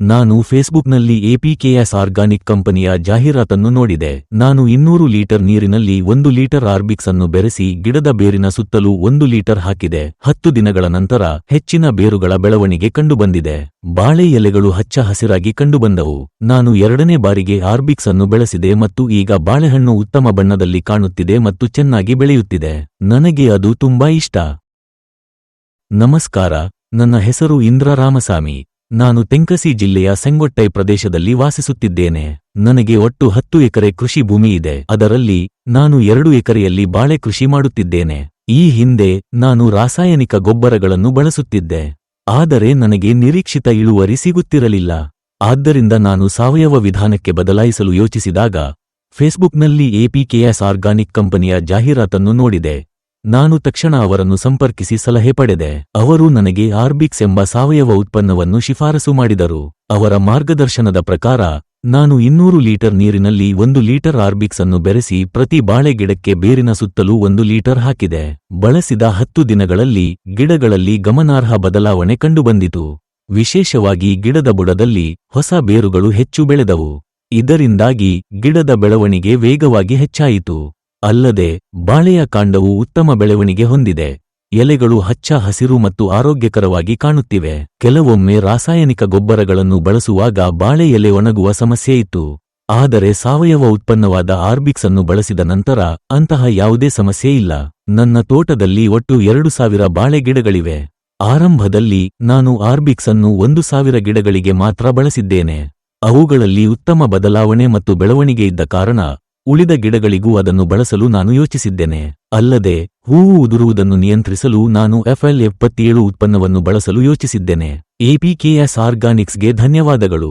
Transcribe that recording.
ನಾನು ಫೇಸ್ಬುಕ್ನಲ್ಲಿ ಎಪಿಕೆಎಸ್ ಆರ್ಗಾನಿಕ್ ಕಂಪನಿಯ ಜಾಹೀರಾತನ್ನು ನೋಡಿದೆ. ನಾನು 200 ಲೀಟರ್ ನೀರಿನಲ್ಲಿ 1 ಲೀಟರ್ ಆರ್ಬಿಕ್ಸ್ ಅನ್ನು ಬೆರೆಸಿ ಗಿಡದ ಬೇರಿನ ಸುತ್ತಲೂ 1 ಲೀಟರ್ ಹಾಕಿದೆ. 10 ದಿನಗಳ ನಂತರ ಹೆಚ್ಚಿನ ಬೇರುಗಳ ಬೆಳವಣಿಗೆ ಕಂಡುಬಂದಿದೆ. ಬಾಳೆ ಎಲೆಗಳು ಹಚ್ಚ ಹಸಿರಾಗಿ ಕಂಡುಬಂದವು. ನಾನು 2ನೇ ಬಾರಿಗೆ ಆರ್ಬಿಕ್ಸ್ ಅನ್ನು ಬೆಳೆಸಿದೆ ಮತ್ತು ಈಗ ಬಾಳೆಹಣ್ಣು ಉತ್ತಮ ಬಣ್ಣದಲ್ಲಿ ಕಾಣುತ್ತಿದೆ ಮತ್ತು ಚೆನ್ನಾಗಿ ಬೆಳೆಯುತ್ತಿದೆ. ನನಗೆ ಅದು ತುಂಬಾ ಇಷ್ಟ. ನಮಸ್ಕಾರ, ನನ್ನ ಹೆಸರು ಇಂದ್ರ ರಾಮಸ್ವಾಮಿ. ನಾನು ತೆಂಕಸಿ ಜಿಲ್ಲೆಯ ಸೆಂಗೊಟ್ಟೈ ಪ್ರದೇಶದಲ್ಲಿ ವಾಸಿಸುತ್ತಿದ್ದೇನೆ. ನನಗೆ ಒಟ್ಟು 10 ಎಕರೆ ಕೃಷಿ ಭೂಮಿ ಇದೆ. ಅದರಲ್ಲಿ ನಾನು 2 ಎಕರೆಯಲ್ಲಿ ಬಾಳೆ ಕೃಷಿ ಮಾಡುತ್ತಿದ್ದೇನೆ. ಈ ಹಿಂದೆ ನಾನು ರಾಸಾಯನಿಕ ಗೊಬ್ಬರಗಳನ್ನು ಬಳಸುತ್ತಿದ್ದೆ. ಆದರೆ ನನಗೆ ನಿರೀಕ್ಷಿತ ಇಳುವರಿ ಸಿಗುತ್ತಿರಲಿಲ್ಲ. ಆದ್ದರಿಂದ ನಾನು ಸಾವಯವ ವಿಧಾನಕ್ಕೆ ಬದಲಾಯಿಸಲು ಯೋಚಿಸಿದಾಗ ಫೇಸ್ಬುಕ್ನಲ್ಲಿ ಎಪಿಕೆಎಸ್ ಆರ್ಗಾನಿಕ್ ಕಂಪನಿಯ ಜಾಹೀರಾತನ್ನು ನೋಡಿದೆ. ನಾನು ತಕ್ಷಣ ಅವರನ್ನು ಸಂಪರ್ಕಿಸಿ ಸಲಹೆ ಪಡೆದೆ. ಅವರು ನನಗೆ ಆರ್ಬಿಕ್ಸ್ ಎಂಬ ಸಾವಯವ ಉತ್ಪನ್ನವನ್ನು ಶಿಫಾರಸು ಮಾಡಿದರು. ಅವರ ಮಾರ್ಗದರ್ಶನದ ಪ್ರಕಾರ ನಾನು 200 ಲೀಟರ್ ನೀರಿನಲ್ಲಿ 1 ಲೀಟರ್ ಆರ್ಬಿಕ್ಸ್ ಅನ್ನು ಬೆರೆಸಿ ಪ್ರತಿ ಬಾಳೆ ಗಿಡಕ್ಕೆ ಬೇರಿನ ಸುತ್ತಲೂ 1 ಲೀಟರ್ ಹಾಕಿದೆ. ಬಳಸಿದ 10 ದಿನಗಳಲ್ಲಿ ಗಿಡಗಳಲ್ಲಿ ಗಮನಾರ್ಹ ಬದಲಾವಣೆ ಕಂಡುಬಂದಿತು. ವಿಶೇಷವಾಗಿ ಗಿಡದ ಬುಡದಲ್ಲಿ ಹೊಸ ಬೇರುಗಳು ಹೆಚ್ಚು ಬೆಳೆದವು. ಇದರಿಂದಾಗಿ ಗಿಡದ ಬೆಳವಣಿಗೆ ವೇಗವಾಗಿ ಹೆಚ್ಚಾಯಿತು. ಅಲ್ಲದೆ ಬಾಳೆಯ ಕಾಂಡವು ಉತ್ತಮ ಬೆಳವಣಿಗೆ ಹೊಂದಿದೆ. ಎಲೆಗಳು ಹಚ್ಚ ಹಸಿರು ಮತ್ತು ಆರೋಗ್ಯಕರವಾಗಿ ಕಾಣುತ್ತಿವೆ. ಕೆಲವೊಮ್ಮೆ ರಾಸಾಯನಿಕ ಗೊಬ್ಬರಗಳನ್ನು ಬಳಸುವಾಗ ಬಾಳೆ ಎಲೆ ಒಣಗುವ ಸಮಸ್ಯೆ ಇತ್ತು. ಆದರೆ ಸಾವಯವ ಉತ್ಪನ್ನವಾದ ಆರ್ಬಿಕ್ಸ್ ಅನ್ನು ಬಳಸಿದ ನಂತರ ಅಂತಹ ಯಾವುದೇ ಸಮಸ್ಯೆ ಇಲ್ಲ. ನನ್ನ ತೋಟದಲ್ಲಿ ಒಟ್ಟು 2000 ಬಾಳೆ ಗಿಡಗಳಿವೆ. ಆರಂಭದಲ್ಲಿ ನಾನು ಆರ್ಬಿಕ್ಸ್ ಅನ್ನು 1000 ಗಿಡಗಳಿಗೆ ಮಾತ್ರ ಬಳಸಿದ್ದೇನೆ. ಅವುಗಳಲ್ಲಿ ಉತ್ತಮ ಬದಲಾವಣೆ ಮತ್ತು ಬೆಳವಣಿಗೆ ಇದ್ದ ಕಾರಣ ಉಳಿದ ಗಿಡಗಳಿಗೂ ಅದನ್ನು ಬಳಸಲು ನಾನು ಯೋಚಿಸಿದ್ದೇನೆ. ಅಲ್ಲದೆ ಹೂವು ಉದುರುವುದನ್ನು ನಿಯಂತ್ರಿಸಲು ನಾನು FL77 ಉತ್ಪನ್ನವನ್ನು ಬಳಸಲು ಯೋಚಿಸಿದ್ದೇನೆ. ಎಪಿಕೆಎಸ್ ಆರ್ಗಾನಿಕ್ಸ್ಗೆ ಧನ್ಯವಾದಗಳು.